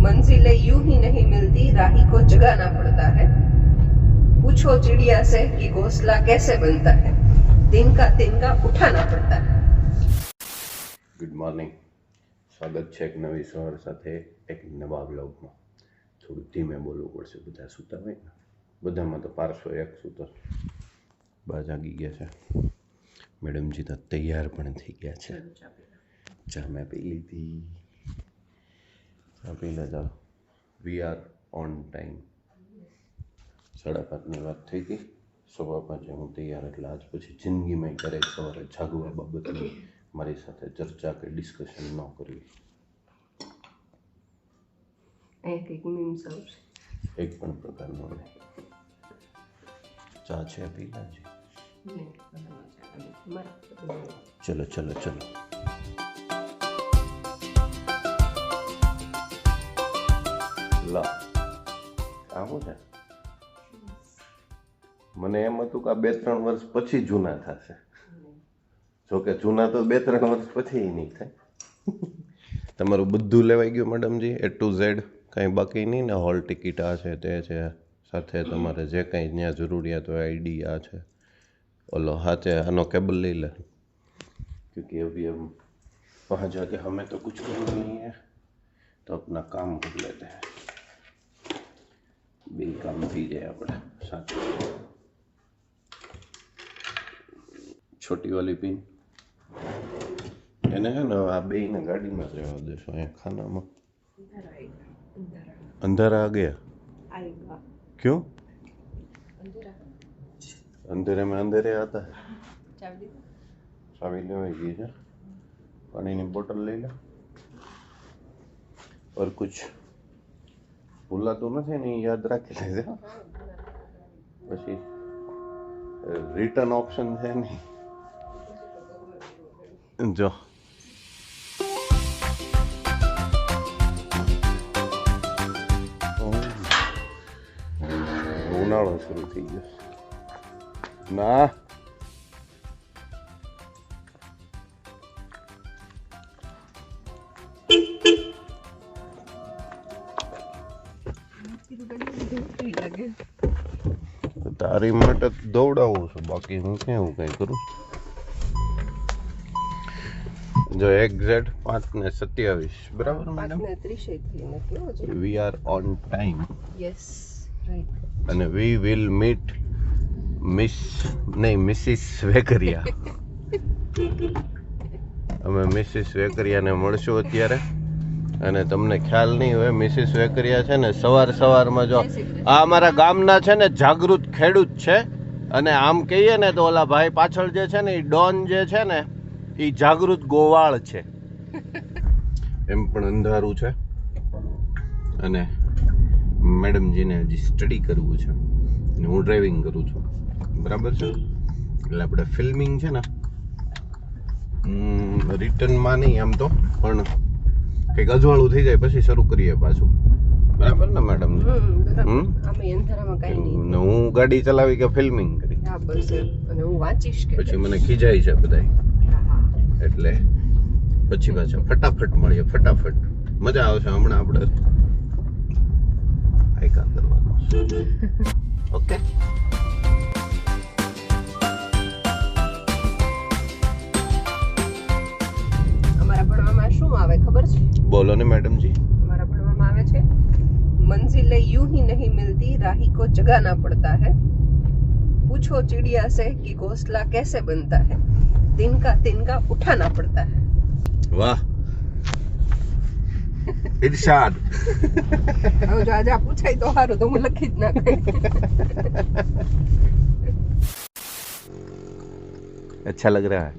मंजिलें यूं ही नहीं मिलती, राही को जगाना पड़ता है। पूछो चिड़िया से कि घोंसला कैसे बनता है, तिनका उठाना પડતા है। ગુડ મોર્નિંગ, સ્વાગત છે એક નવી સવાર સાથે એક નવા બ્લોગમાં। થોડું ધીમે બોલવું પડશે, બધા સૂતા હોય ને, બધામાં તો પાર્શ્વ એક સૂતો બા જાગી ગયા છે। મેડમજી તો તૈયાર પણ થઈ ગયા છે। ચા મેં પી લીધી, ચા પીને ચાલો વી આર ઓન ટાઈમ। 5:30ની વાત થઈ હતી, 5:15 હું તૈયાર, એટલે આજ પછી જિંદગીમાં ક્યારેય સવારે જાગવા બાબતની મારી સાથે ચર્ચા કે ડિસ્કશન ન કરવી। એક પણ પ્રકારનો નહીં। ચા છે પી લેજે। ચલો ચલો ચલો। લા આવું છે, મને એમ હતું કે આ 2-3 વર્ષ પછી જૂના થશે, જોકે જૂના તો 2-3 વર્ષ પછી નહીં થાય। તમારું બધું લેવાઈ ગયું મેડમજી, A to Z, કાંઈ બાકી નહીં ને? હોલ ટિકિટ આ છે તે છે, સાથે તમારે જે કાંઈ ત્યાં જરૂરિયાત હોય, આઈડી આ છે, ઓલો હાથે આનો કેબલ લઈ લે, क्योंकि अभी हम 5 जाके हमें तो कुछ करना नहीं है, तो अपना काम कर लेते हैं। બે કામ થઈ જાય આપણે સાથે। छोटी वाली पिन એને હે ને આ બેયને ગાડીમાં જ રહેવા દેશો, અહીંયા ખાનામાં। અંધારા આ ગયા क्यों? अंधेरे में अंधेरे आता है। चाबी लेवाई गई है, पानी की बोतल ले लो, और कुछ भूला तो नहीं, नहीं याद રાખી લેજે। પછી રિટર્ન ઓપ્શન છે નહીં, જો ઉનાળો શરૂ થઈ ગયો ના। તારી માટે દોડાવું છું, બાકી હું ક્યાં એવું કંઈ કરું। જો એક્ઝેક્ટ 5:27 બરાબર madam? 5:30 we are on time. Yes right. અને we will meet Mrs Vekaria. અમે મિસિસ વેકરિયાને મળશું અત્યારે, અને તમને ખ્યાલ નહીં હોય, મિસિસ વેકરિયા છે ને સવારમાં જો આ અમારા ગામના છે ને જાગૃત ખેડૂત છે, અને આમ કહીએ ને તો ઓલા ભાઈ પાછળ જે છે ને એ ડોન જે છે ને એ જાગૃત ગોવાળ છે। એમ પણ અંધારું છે, અને મેડમજીને હજી સ્ટડી કરવું છે, અને હું ડ્રાઇવિંગ કરું છું, બરાબર છે? એટલે આપણે ફિલ્મિંગ છે ને રિટર્નમાં નહીં આમ તો, પણ કંઈક અજવાળું થઈ જાય પછી શરૂ કરીએ પાછું, બરાબર ને મેડમ? હું ગાડી ચલાવી કે ફિલ્મિંગ કરી પછી મને ખીજાય છે બધા, એટલે પછી પાછા ફટાફટ મળીએ, ફટાફટ મજા આવશે। હમણાં આપણે આયકા કરવાનું, ઓકે? અમારા ભણવામાં શું આવે ખબર છે? બોલો ને મેડમજી। हमारा भणવામાં આવે છે, मंजिलें यूं ही नहीं मिलती, राही को जगाना पड़ता है। पूछो चिड़िया से कि घोंसला कैसे बनता है, तिनका उठाना पड़ता है। વાહ, इरशाद। હવે જો આજે પૂછાય તો સારું, તો હું લખી જ નાખું। अच्छा लग रहा है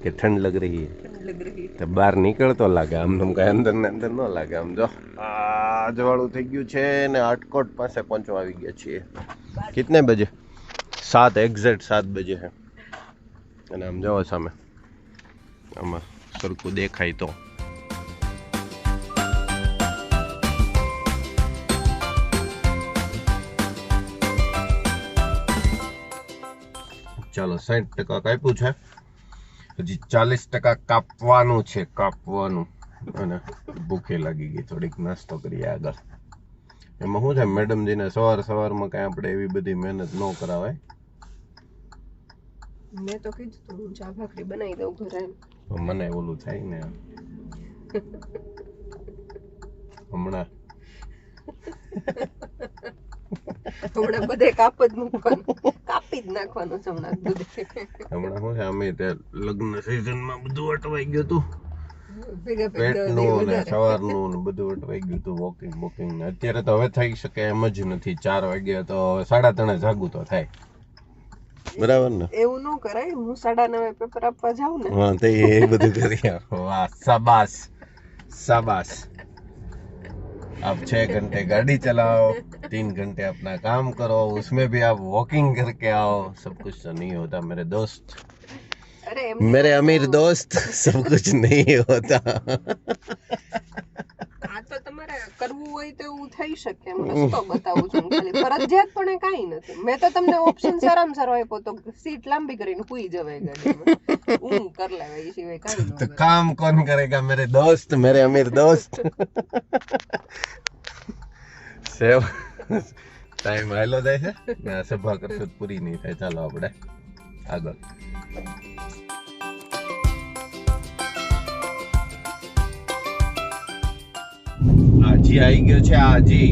कि ठंड लग रही है? લગ રહી તો બહાર નીકળતો લાગે, આમ તમ કઈ અંદર ને અંદર ન લાગે। આમ જો આજવાળું થઈ ગયું છે ને આટકોટ પાસે પહોંચવા આવી ગયા છીએ। કિતને બજે? 7 એક્ઝેક્ટ 7 બજે છે। અને આમ જાઓ સામે, આમાં સરખું દેખાય તો ચાલો 60% કાપ્યું છે, હજી 40% કાપવાનું છે, કાપવાનું। અને ભૂખે લાગી ગઈ, થોડીક નાસ્તો કરીએ આગળ. એમાં શું થાય મેડમજીને સવારમાં કાંઈ આપણે એવી બધી મહેનત ન કરાવાય. મેં તો કીધું તું હું ચા ભાખરી બનાવી દઉં ઘરે. તો મને ઓલું થાય ને હમણાં બધે કાપી જ નાખવાનું છે હમણાં બધે. હમણાં શું છે અમે તે લગ્ન સિઝનમાં બધું અટવાઈ ગયું હતું, ભેગા પેટનું ને સવારનું ને બધું અટવાઈ ગયું હતું, વોકિંગ. અત્યારે તો હવે થઈ શકે એમ જ નથી. 4 વાગ્યા તો 3:30 જાગું તો થાય. બરાબર ને? એવું ન કરાય. હું 9:30 પેપર આપવા જાઉં ને. હા, તે એ બધું કરી. વાહ, શાબાશ શાબાશ. आप 6 घंटे गाड़ी चलाओ, 3 घंटे अपना काम करो, उसमें भी आप वॉकिंग करके आओ. सब कुछ तो नहीं होता मेरे दोस्त, અરે मेरे अमीर दोस्त. सब कुछ नहीं होता. આ તો તમારે કરવું હોય તો એવું થઈ શકે. એમ રસ્તો બતાવું છું ખાલી, ફરજિયાત પણ એ કાંઈ નથી. મેં તો તમને ઓપ્શન સારામાં સારો આપ્યો તો સીટ લાંબી કરીને સુઈ જવાય ગાડીમાં, ઊંઘ કરી લેવાય, એ સિવાય કાંઈ ન तो કરાય. काम कौन करेगा मेरे दोस्त, मेरे अमीर दोस्त. સેવ ટાઈમ આયલો જાય છે ને આ સભા કરશું તો પૂરી નહીં થાય. ચાલો આપણે આગળ. આજી આવી ગયો છે. આજી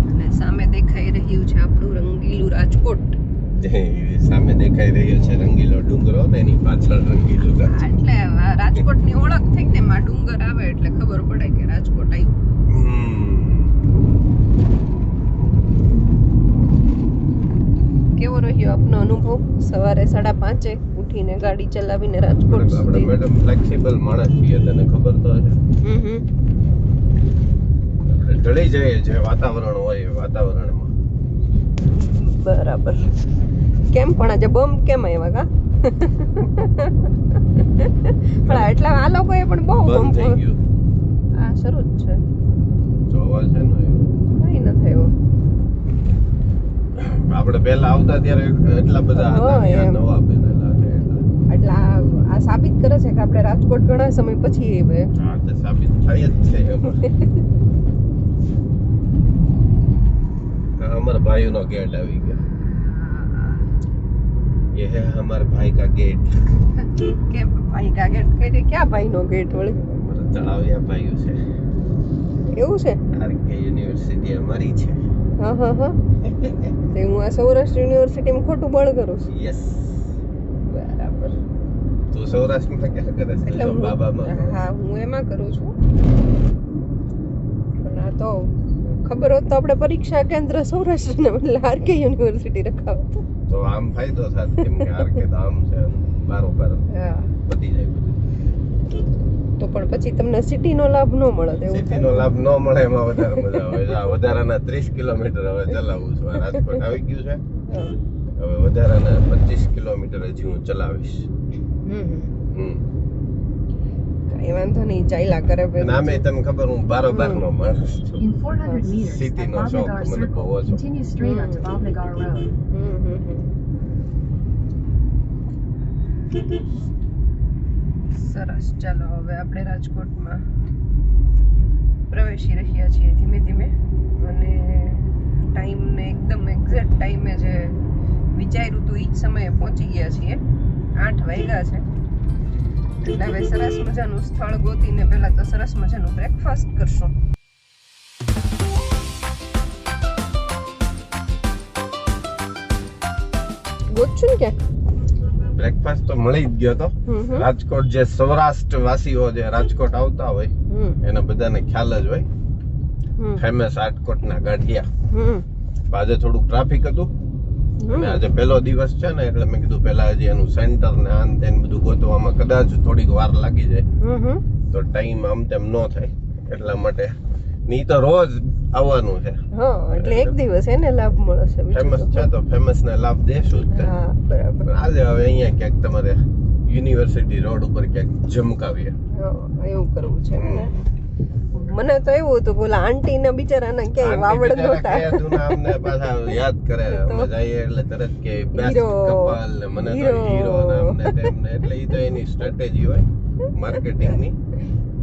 અને સામે દેખાઈ રહ્યું છે આપણું રંગીલું રાજકોટ. સામે દેખાઈ રહ્યો છે રંગીલો ડુંગરો ને એની પાછળ રંગીલું ગામ. એટલે રાજકોટ ની ઓળખ થઈ ને એમાં ડુંગર આવે એટલે ખબર પડે કે રાજકોટ આવ્યું. કેવો રહ્યો આપનો અનુભવ? સવારે 5:30 ઉઠીને ગાડી ચલાવીને રાજકોટ આપણે સુધી. મેડમ ફ્લેક્સિબલ માણસ છીએ, તને ખબર તો છે. આપણે ઢળી જઈએ જે વાતાવરણ હોય એ વાતાવરણમાં. બરાબર. કેમ પણ આજે બમ કેમ આવ્યા કા? પણ એટલા આ લોકોએ પણ બહુ બમ બંધ થઈ ગયું. આ શરૂ જ છે. જોવા છે ને કઈ ન થયું. આપણે પહેલા આવતા ત્યારે એટલા બધા હતા હા, ત્યાં એમ. નવા બનેલા છે એટલે. એટલે આ સાબિત કરે છે કે આપણે રાજકોટ ઘણા સમય પછી આવ્યા. હા, તે સાબિત થાય જ છે એમાં. हमारे भाइयों નો ગેટ આવી ગયો. ये है हमारे भाई का गेट. કે ભાઈ કા ગેટ કે ક્યાં ભાઈ નો ગેટ વળે? हमारा तળાવિયા ભાઈઓ છે. એવું છે? આરકે યુનિવર્સિટી અમારી છે. હા હા હા. તે હું આ સૌરાષ્ટ્ર યુનિવર્સિટીમાં ખોટું બળ કરું છું. યસ. બરાબર. તું સૌરાષ્ટ્રમાં ક્યાં કરે છે? એટલે તો બાબામાં. હા, હું એમાં કરું છું. પણ આ તો ખબર હોત તો આપણે પરીક્ષા કેન્દ્ર સૌરાષ્ટ્રના બદલે આરકે યુનિવર્સિટી રખાવત. તો આમ ફાયદો થાય કેમ કે આરકે તો આમ છે બારોબાર હા. પતી જાય બધું. તો પણ પછી તમને સિટીનો લાભ ન મળે તેવું સિટીનો લાભ ન મળે એમાં વધારે મજા આવે. આ વધારાના 30 કિલોમીટર હવે ચલાવું છું. આ રાજકોટ આવી ગયું છે. હા. હવે વધારાના 25 કિલોમીટર હજી હું ચલાવીશ. કાંઈ વાંધો નહીં, ચાલ્યા કરે અને ભાઈ. આમે તને ખબર હું બારોબાર નો માણસ છું. In 400 meters City at no shock, Bhavnagar મને બહુ Circle, ઓછો. continue straight onto Bhavnagar Road. સરસ. ચાલો હવે આપણે રાજકોટમાં પ્રવેશી રહ્યા છીએ ધીમે ધીમે. અને ટાઈમને એકદમ એક્ઝેક્ટ ટાઈમે જે વિચાર્યું હતું એ જ સમયે પહોંચી ગયા છીએ. 8 વાગ્યા છે. એટલે હવે સરસ મજાનું સ્થળ ગોતીને પહેલા તો સરસ મજાનું બ્રેકફાસ્ટ કરશું. ગોતશું ને ક્યાંક? બ્રેકફાસ્ટ તો મળી જ ગયો તો. રાજકોટ જે સૌરાષ્ટ્ર વાસીઓ જે રાજકોટ આવતા હોય એને બધાને ખ્યાલ જ હોય ફેમસ રાજકોટના ગાંઠિયા. આજે થોડુંક ટ્રાફિક હતું અને આજે પહેલો દિવસ છે ને એટલે મેં કીધું પહેલા હજી એનું સેન્ટર ને આન તેન બધું ગોતવામાં કદાચ થોડીક વાર લાગી જાય તો ટાઈમ આમ તેમ ન થાય એટલા માટે. ની તો રોજ આવવાનું છે. હા, એટલે એક દિવસ એને લાભ મળશે. ફેમસ છે તો ફેમસ ને લાભ દેશું જ. હા, બરાબર. આજે હવે અહીંયા ક્યાંક તમારે યુનિવર્સિટી રોડ ઉપર ક્યાંક જમકાવીએ. હા, એવું કરવું છે ને. મને તો એવું હતું કે ઓલા આંટી ને બિચારાના ક્યાંય વાવડ નહોતા. અમને પાછા યાદ કરે અમે જઈએ એટલે તરત કે બેસ્ટ હીરો, કપલ ને મને તો હીરો ને અમને તેમને એટલે ઈ તો એની સ્ટ્રેટેજી હોય માર્કેટિંગ ની.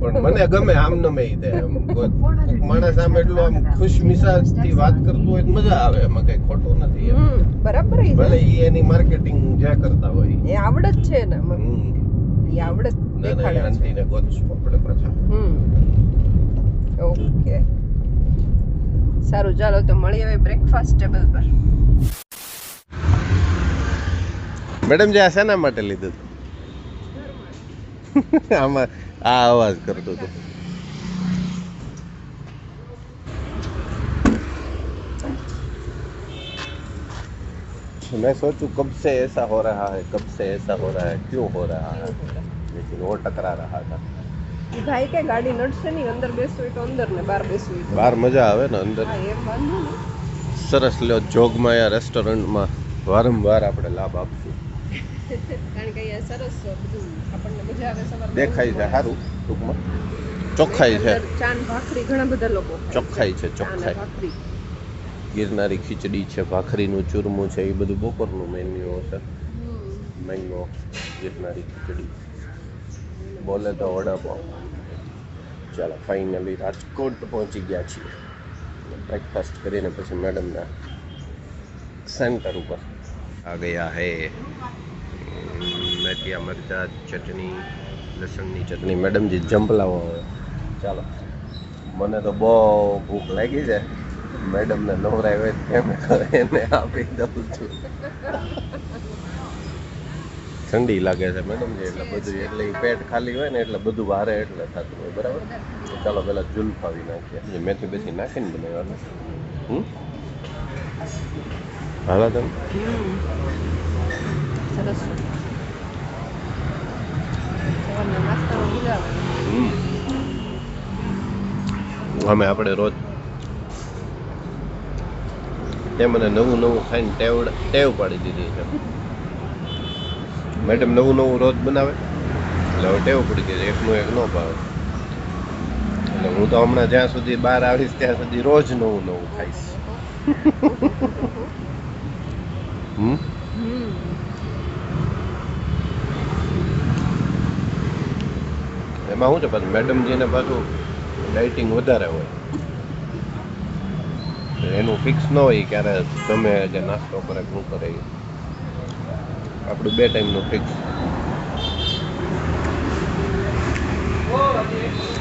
પણ મને ગમે આમને મેં ઈ તે માણસ આમ એટલું આમ ખુશ મિજાજ થી વાત કરતું હોય તો મજા આવે, એમાં કઈ ખોટું નથી એમ. બરાબર ઈ ભલે ઈ એની માર્કેટિંગ જ્યાં કરતા હોય એ આવડત છે ને આમાં. એ આવડત ના ના દેખાડે છે. આંટીને ગોતશું આપણે પાછા. ઓકે સારું, ચાલો તો મળીએ હવે બ્રેકફાસ્ટ ટેબલ પર. મેડમ જે આ શેના માટે લીધું હતું? આમાં આ અવાજ કરતો હતો. मैं सोचूं कब से ऐसा हो रहा है, कब से ऐसा हो रहा है, क्यों हो रहा है, लेकिन वो टकरा रहा था. ભાઈ કે ગાડી નડશે નહીં, અંદર બેસવું હોય તો અંદર ને બહાર બેસવું હોય તો બહાર મજા આવે ને, અંદર હા એમ વાંધો નહીં. સરસ લ્યો. જોગમાયા રેસ્ટોરન્ટમાં વારંવાર આપણે લાભ આપશું. કારણ કે અહીંયા સરસ બધું આપણને મજા આવે. સવારમાં દેખાય છે સારું, ટૂંકમાં ચોખ્ખાઈ છે, અંદર ચાન ભાખરી ઘણા બધા લોકો ખાય છે. ચોખ્ખાઈ છે, ચાને ચોખ્ખાઈ. ભાખરી. ગિરનારી ખીચડી છે, ભાખરીનું ચૂરમું છે, એ બધું બપોરનું મેન્યુ છે. મેંગો, ગિરનારી ખીચડી, બોલે તો વડાપાવ. ચાલો ફાઇનલી રાજકોટ પહોંચી ગયા છીએ. બ્રેકફાસ્ટ કરીને પછી મેડમના સેન્ટર ઉપર આ ગયા હે. મેથિયા મરચા ચટણી, લસણની ચટણી. મેડમજી જંપલાવો હવે. ચાલો, મને તો બહુ ભૂખ લાગી છે. મેડમને નવરાય હોય કેમ એને આપી દઉં છું. ઠંડી લાગે છે મેડમજી, એટલે બધું એટલે ઈ પેટ ખાલી હોય ને એટલે બધું ભારે એટલે થતું હોય. બરાબર, તો ચાલો પેલા જુલ્ફાવી નાખીએ. મેથી બેથી નાખીને બનાવવાનું. હાલો તમે સરસ. સવારના નાસ્તામાં મજા આવે. અમે આપણે રોજ તે મને નવું નવું ખાઈને ટેવ પાડી દીધી છે. મેડમ નવું નવું રોજ બનાવે એટલે હવે ટેવ પડી ગઈ છે, એકનું એક ન ભાવે. એટલે હું તો હમણાં જ્યાં સુધી બહાર આવીશ ત્યાં સુધી રોજ નવું નવું ખાઈશ. એમાં શું છે પાછું મેડમજીને પાછું ડાયટિંગ વધારે હોય, એનું ફિક્સ ન હોય ક્યારે ગમે કે નાસ્તો કરે શું કરે. આપણું 2 ટાઈમનું ફિક્સ.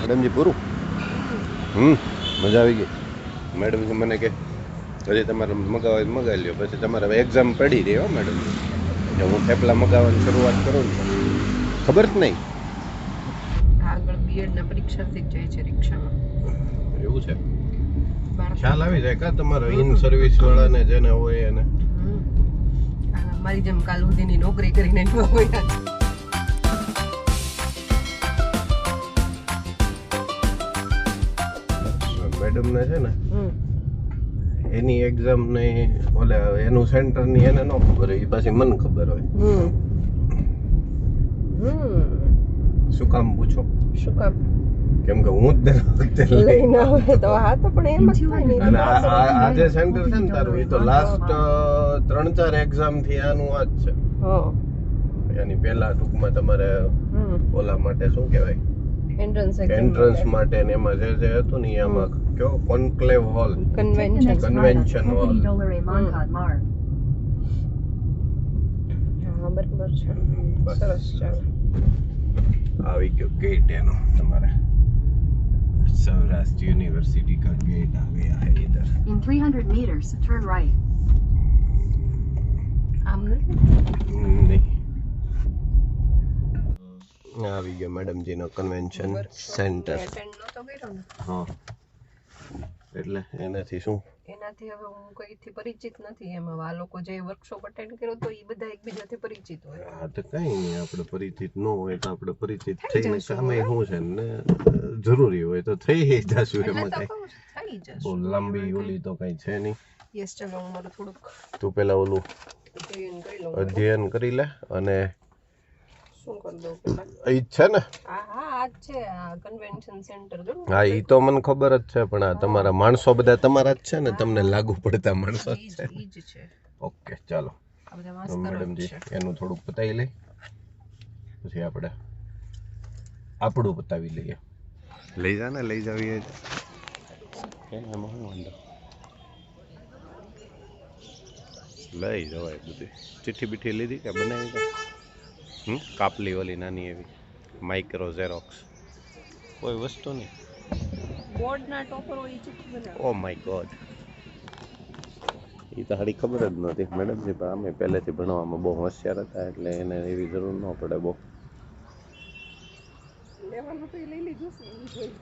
મેડમજી પૂરું. મજા આવી ગઈ. મેડમજી મને કે હજી તમારે મગાવવા મગાવી લ્યો, પછી તમારે એક્ઝામ પડી રહી હો મેડમ. એટલે હું થેપલા મગાવવાની શરૂઆત કરું ને ખબર જ નહીં. આગળ બીએડના પરીક્ષાર્થી જ જાય છે રિક્ષામાં. એવું છે, ખ્યાલ આવી જાય કા તમારો ઇન સર્વિસ વાળાને જેને હોય એને. મારી જેમ કાલ સુધીની નોકરી કરીને હોય. મેડમને છે ને એની એક્ઝામ ને ઓલે એનું સેન્ટર ની એને ન ખબર હોય, પાછી મને ખબર હોય. શું કામ પૂછો? શું કામ? કેમ કે હું જ દર વખતે લઈને આવે તો હા, તો પણ એમ જ થાય ને. અને આ જે સેન્ટર છે ને તારું, એ તો લાસ્ટ 3-4 એક્ઝામ થી આનું આ જ છે. એની પહેલા ટૂંકમાં તમારે ઓલા માટે શું કહેવાય, એન્ટ્રન્સ માટે ને એમાં જે હતું ને એમાં કયો કોન્ક્લેવ હોલ, કન્વેન્શન હોલ. હા બરાબર છે. સરસ. ચાલો આવી ગયો गेट એનો તમારે सौराष्ट्र यूनिवर्सिटी का गेट आ गया है इधर. In 300 meters, turn right. આમ નથી. નહીં આવી ગયો મેડમજી નો કન્વેન્શન સેન્ટર. એટેન્ડ નતો કર્યો ને. હા, એટલે એનાથી શું, એનાથી હવે હું કઈથી પરિચિત નથી. એમાં આ લોકો જે વર્કશોપ અટેન્ડ કર્યો તો એ બધા એકબીજાથી પરિચિત હોય. હા તો કઈ નહીં, આપણે પરિચિત ન હોય તો આપણે પરિચિત થઈને કામે શું છે ને જરૂરી હોય તો થઈ જશું. એમાં કઈ થઈ જશે. બહુ લાંબી ઓલી તો કઈ છે નહીં. યસ, ચાલો હું મારું થોડુંક તું પેલા ઓલું અધ્યયન કરી લઉં. અધ્યયન કરી લે અને શું કરી દઉં પેલા? ઈ જ છે ને? આ જ છે આ કન્વેન્શન સેન્ટર જો. હા ઈ તો મને ખબર જ છે, પણ આ તમારા માણસો બધા તમારા જ છે ને, તમને લાગુ પડતા માણસો જ છે. ઈ જ છે. ઓકે ચાલો આ બધા તો માસ્તરો જ મેડમજી છે. એનું થોડુંક પતાવી લઈ, પછી આપણે આપણું પતાવી લઈએ. લઈ જા ને, લઈ જાવીએ એમાં શું વાંધો, લઈ જવાય બધી. ચિઠ્ઠી બીઠી લીધી કે બનાવી? કાપલી ઓલી નાની એવી માઇક્રો ઝેરોક્સ, કોઈ વસ્તુ નહીં. બોર્ડના ટોપરો ઈ ચિઠ્ઠી બનાવે. ઓ માય ગોડ, એ તો હાડી ખબર જ નહોતી મેડમજી, પણ અમે પહેલેથી ભણવામાં બહુ હોશિયાર હતા એટલે એને એવી જરૂર ન પડે બહુ. લેવાનું તો લઈ લીધું છે એવું જોઈ.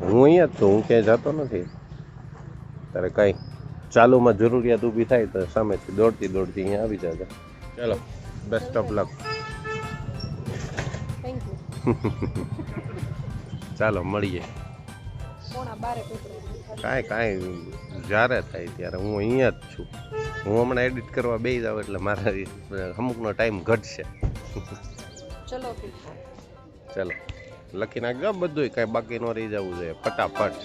હું અહીંયા જ છું, હું ક્યાંય જતો નથી. તારે કાંઈ ચાલુમાં જરૂરિયાત ઊભી થાય તો સામેથી દોડતી દોડતી અહીંયા આવી જશે. ચાલો, best of luck. Thank you. ચાલો મળીએ. પોણા 12 પેપર. કાંઈ જ્યારે થાય ત્યારે હું અહીંયા જ છું. હું હમણાં એડિટ કરવા બેસી જાઉં એટલે મારા અમુકનો ટાઈમ ઘટશે. ચલો ફિર. ચાલો લખી નાખજો બધું, કાંઈ બાકી ન રહી જવું જોઈએ, ફટાફટ.